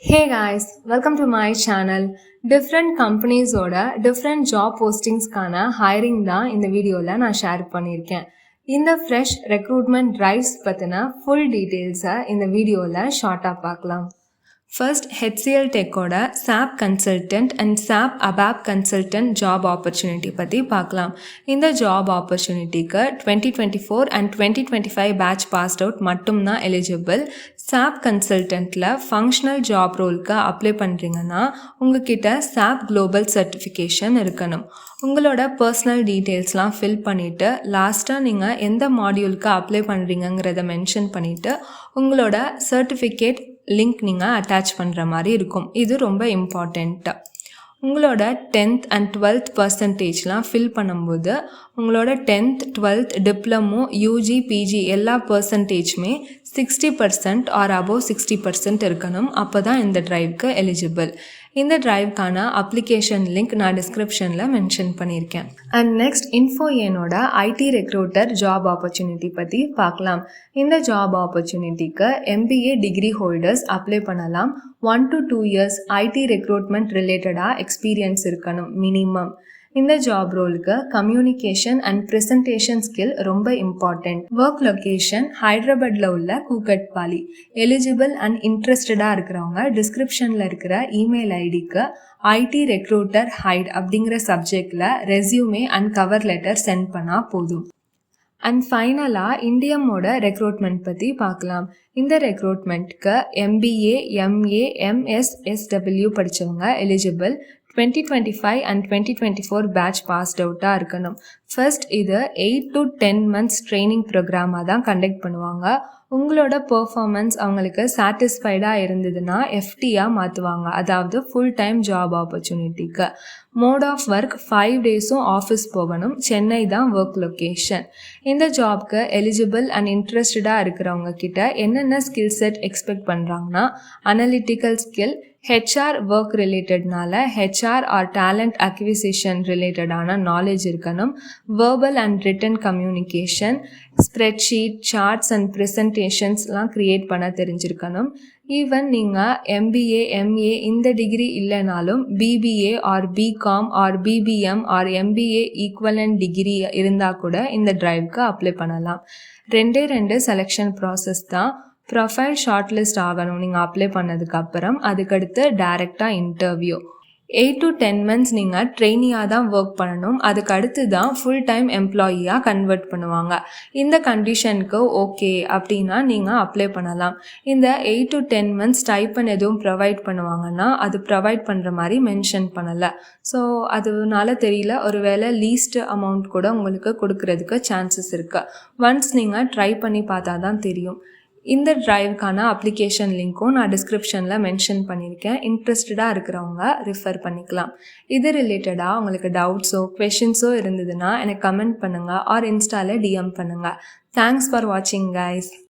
Hey guys, welcome to my channel. Different companies ஓட different job postingsக்கான hiring தான் இந்த வீடியோவில் நான் ஷேர் பண்ணியிருக்கேன். இந்த fresh recruitment drives பற்றின full detailஸை இந்த வீடியோவில் ஷார்ட்டாக பார்க்கலாம். First, HCL Techோட SAP Consultant and SAP ABAP Consultant job opportunity பற்றி பார்க்கலாம். இந்த job opportunityக்கு 2024 and 2025 batch passed out மட்டும்தான் eligible. SAP Consultantல functional job roleக்கு அப்ளை பண்ணுறீங்கன்னா உங்ககிட்ட SAP Global Certification இருக்கணும். உங்களோட பர்சனல் டீட்டெயில்ஸ்லாம் ஃபில் பண்ணிவிட்டு லாஸ்ட்டாக நீங்கள் எந்த மாடியூலுக்கு அப்ளை பண்ணுறீங்கிறத மென்ஷன் பண்ணிவிட்டு உங்களோட சர்டிஃபிகேட் லிங்க் நீங்கள் அட்டாச் பண்ணுற மாதிரி இருக்கும். இது ரொம்ப இம்பார்ட்டண்ட்டு. உங்களோட 10th and 12th பர்சன்டேஜ்லாம் ஃபில் பண்ணும்போது உங்களோட 10th 12th diploma UG PG எல்லா பர்சன்டேஜுமே 60% ஆர் அபோவ் 60% இருக்கணும். அப்போ தான் இந்த ட்ரைவ்க்கு எலிஜிபிள். இந்த ட்ரைவ்க்கான அப்ளிகேஷன் லிங்க் நான் டிஸ்கிரிப்ஷனில் மென்ஷன் பண்ணியிருக்கேன். அண்ட் நெக்ஸ்ட் இன்ஃபோஏனோட ஐடி ரெக்ரூட்டர் ஜாப் ஆப்பர்ச்சுனிட்டி பற்றி பார்க்கலாம். இந்த ஜாப் ஆப்பர்ச்சுனிட்டிக்கு MBA டிகிரி ஹோல்டர்ஸ் அப்ளை பண்ணலாம். 1 to 2 இயர்ஸ் ஐடி ரெக்ரூட்மெண்ட் ரிலேட்டடாக எக்ஸ்பீரியன்ஸ் இருக்கணும் மினிமம். இந்த ஜாப் ரோலுக்கு கம்யூனிகேஷன் அண்ட் ப்ரெசன்டேஷன் ஸ்கில் ரொம்ப இம்பார்ட்டண்ட். ஒர்க் லொக்கேஷன் ஹைதராபாத்தில் உள்ள கூக்கட்பாலி. எலிஜிபிள் அண்ட் இன்ட்ரெஸ்டடாக இருக்கிறவங்க டிஸ்கிரிப்ஷனில் இருக்கிற இமெயில் ஐடிக்கு ஐடி ரெக்ரூட்டர் ஹைட் அப்படிங்கிற சப்ஜெக்டில் resume and cover letter sent பண்ணால் போதும். அண்ட் ஃபைனலாக இண்டியமோட ரெக்ரூட்மெண்ட் பற்றி பார்க்கலாம். இந்த ரெக்ரூட்மெண்ட்க்கு MBA MA MS SW படித்தவங்க எலிஜிபிள். 2025 and 2024 பேட்ச் பாஸ்ட் அவுட்டாக இருக்கணும். ஃபர்ஸ்ட் இது 8 to 10 months ட்ரைனிங் ப்ரோக்ராமாக தான் கண்டக்ட் பண்ணுவாங்க. உங்களோட பெர்ஃபார்மன்ஸ் அவங்களுக்கு சாட்டிஸ்ஃபைடாக இருந்ததுன்னா FTயாக மாற்றுவாங்க, அதாவது ஃபுல் டைம் ஜாப் ஆப்பர்ச்சுனிட்டிக்கு. மோட் ஆஃப் ஒர்க் 5 டேஸும் ஆஃபீஸ் போகணும். சென்னை தான் ஒர்க் லொக்கேஷன். இந்த ஜாப்க்கு எலிஜிபிள் அண்ட் இன்ட்ரெஸ்டடாக இருக்கிறவங்க கிட்ட என்னென்ன ஸ்கில் செட் எக்ஸ்பெக்ட் பண்ணுறாங்கன்னா அனலிட்டிக்கல் ஸ்கில், HR ஒர்க் ரிலேட்டட்னால HR ஆர் டேலண்ட் அக்விசிஷன் ரிலேட்டடான நாலேஜ் இருக்கணும். Verbal and written communication, spreadsheet, charts and ப்ரெசன்டேஷன்ஸ்லாம் க்ரியேட் பண்ண தெரிஞ்சிருக்கணும். ஈவன் நீங்கள் MBA MA இந்த டிகிரி இல்லைனாலும் BBA or BCom or BBM or MBA equivalent degree இருந்தால் கூட இந்த ட்ரைவ்க்கு அப்ளை பண்ணலாம். 2 செலெக்ஷன் ப்ராசஸ் தான். ப்ரொஃபைல் ஷார்ட் லிஸ்ட் ஆகணும் நீங்கள் அப்ளை பண்ணதுக்கப்புறம். அதுக்கடுத்து டைரெக்டாக இன்டர்வியூ. 8 to 10 months நீங்கள் ட்ரெயினியாக தான் ஒர்க் பண்ணணும். அதுக்கு அடுத்து தான் ஃபுல் டைம் எம்ப்ளாயியாக கன்வெர்ட் பண்ணுவாங்க. இந்த கண்டிஷனுக்கு ஓகே அப்படின்னா நீங்கள் அப்ளை பண்ணலாம். இந்த 8 to 10 months ஸ்டைப்பன் எதுவும் ப்ரொவைட் பண்ணுவாங்கன்னா அது ப்ரொவைட் பண்ணுற மாதிரி மென்ஷன் பண்ணலை. ஸோ அதனால தெரியல, ஒரு வேளை லீஸ்ட் அமௌண்ட் கூட உங்களுக்கு கொடுக்கறதுக்கு சான்சஸ் இருக்குது. ஒன்ஸ் நீங்கள் ட்ரை பண்ணி பார்த்தா தான் தெரியும். இந்த ட்ரைவுக்கான அப்ளிகேஷன் லிங்க்கும் நான் டிஸ்கிரிப்ஷனில் மென்ஷன் பண்ணியிருக்கேன். இன்ட்ரெஸ்டடாக இருக்கிறவங்க ரிஃபர் பண்ணிக்கலாம். இது ரிலேட்டடாக உங்களுக்கு டவுட்ஸோ கொஷின்ஸோ இருந்ததுன்னா எனக்கு கமெண்ட் பண்ணுங்கள் ஆர் இன்ஸ்டாவில் DM பண்ணுங்கள். தேங்க்ஸ் ஃபார் வாட்சிங் கைஸ்.